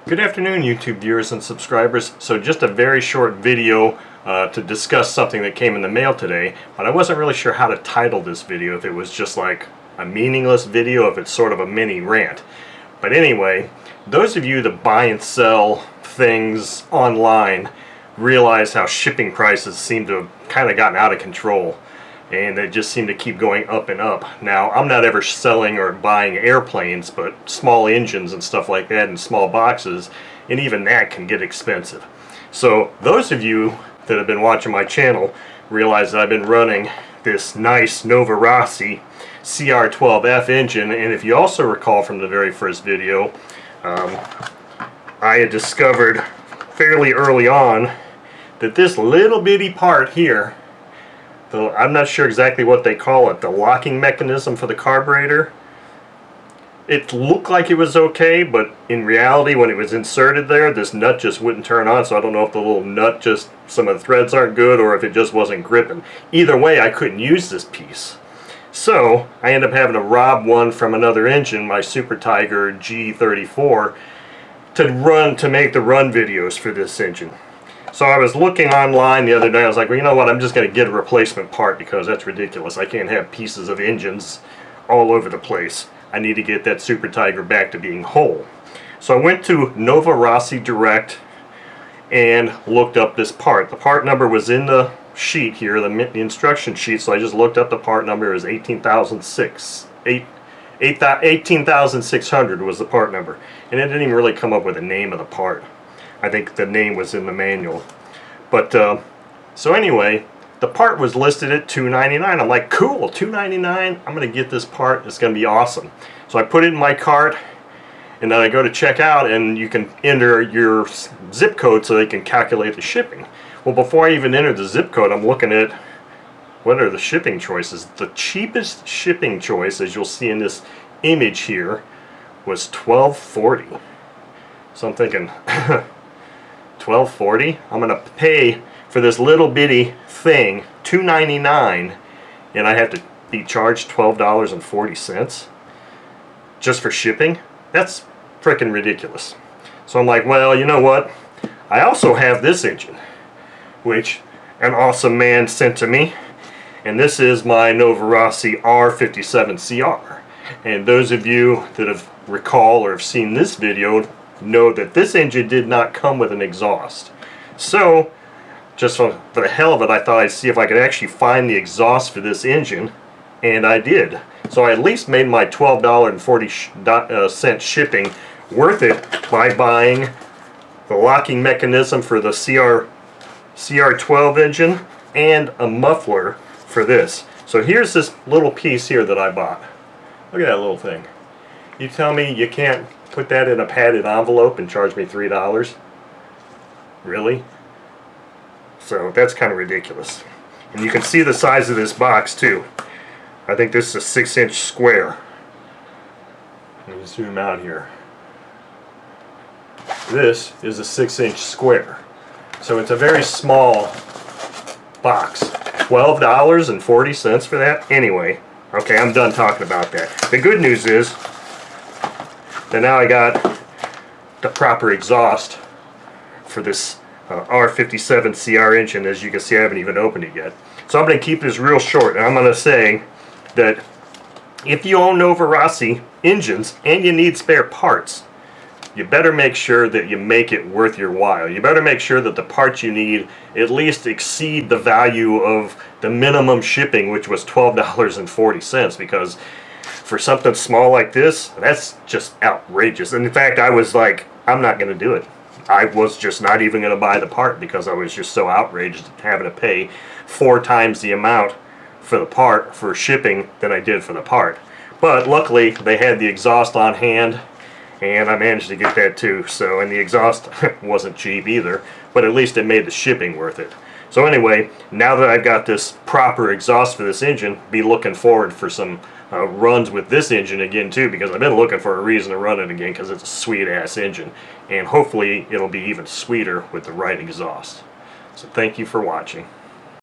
Good afternoon, YouTube viewers and subscribers. So just a very short video to discuss something that came in the mail today, but I wasn't really sure how to title this video, if it was just like a meaningless video, if it's sort of a mini rant. But anyway, those of you that buy and sell things online realize how shipping prices seem to have kind of gotten out of control, and they just seem to keep going up and up. Now, I'm not ever selling or buying airplanes, but small engines and stuff like that in small boxes, and even that can get expensive. So those of you that have been watching my channel realize that I've been running this nice Nova Rossi CR12F engine, and if you also recall from the very first video, I had discovered fairly early on that this little bitty part here, I'm not sure exactly what they call it, the locking mechanism for the carburetor, it looked like it was okay, but in reality when it was inserted there, this nut just wouldn't turn on. So I don't know if the little nut, just some of the threads aren't good, or if it just wasn't gripping. Either way, I couldn't use this piece. So I ended up having to rob one from another engine, my Super Tiger G34, to make the run videos for this engine. So I was looking online the other day, I was like, well, you know what, I'm just going to get a replacement part because that's ridiculous. I can't have pieces of engines all over the place. I need to get that Super Tiger back to being whole. So I went to Nova Rossi Direct and looked up this part. The part number was in the sheet here, the instruction sheet, so I just looked up the part number. It was 18,600 was the part number. And it didn't even really come up with the name of the part. I think the name was in the manual. But so anyway, the part was listed at $2.99. I'm like, cool, $2.99, I'm gonna get this part, it's gonna be awesome. So I put it in my cart, and then I go to check out, and you can enter your zip code so they can calculate the shipping. Well, before I even enter the zip code, I'm looking at what are the shipping choices. The cheapest shipping choice, as you'll see in this image here, was $12.40. So I'm thinking $12.40? I'm gonna pay for this little bitty thing $2.99, and I have to be charged $12.40 just for shipping? That's freaking ridiculous. So I'm like, well, you know what? I also have this engine, which an awesome man sent to me, and this is my Nova Rossi R57CR. And those of you that have recall or have seen this video know that this engine did not come with an exhaust. So just for the hell of it, I thought I'd see if I could actually find the exhaust for this engine, and I did. So I at least made my $12.40 shipping worth it by buying the locking mechanism for the CR12 engine and a muffler for this. So here's this little piece here that I bought. Look at that little thing. You tell me you can't put that in a padded envelope and charge me $3? Really? So that's kind of ridiculous. And you can see the size of this box too. I think this is a 6-inch square. Let me zoom out here. This is a 6-inch square. So it's a very small box. $12.40 for that? Anyway, okay, I'm done talking about that. The good news is that now I got the proper exhaust for this R57CR engine. As you can see, I haven't even opened it yet. So I'm going to keep this real short, and I'm going to say that if you own Nova Rossi engines and you need spare parts, you better make sure that you make it worth your while. You better make sure that the parts you need at least exceed the value of the minimum shipping, which was $12.40, because for something small like this, that's just outrageous. And in fact, I was like, I'm not going to do it. I was just not even going to buy the part because I was just so outraged at having to pay 4 times the amount for the part for shipping than I did for the part. But luckily they had the exhaust on hand, and I managed to get that too. So, and the exhaust wasn't cheap either, but at least it made the shipping worth it. So anyway, now that I've got this proper exhaust for this engine, be looking forward for some runs with this engine again too, because I've been looking for a reason to run it again because it's a sweet ass engine, and hopefully it'll be even sweeter with the right exhaust. So thank you for watching.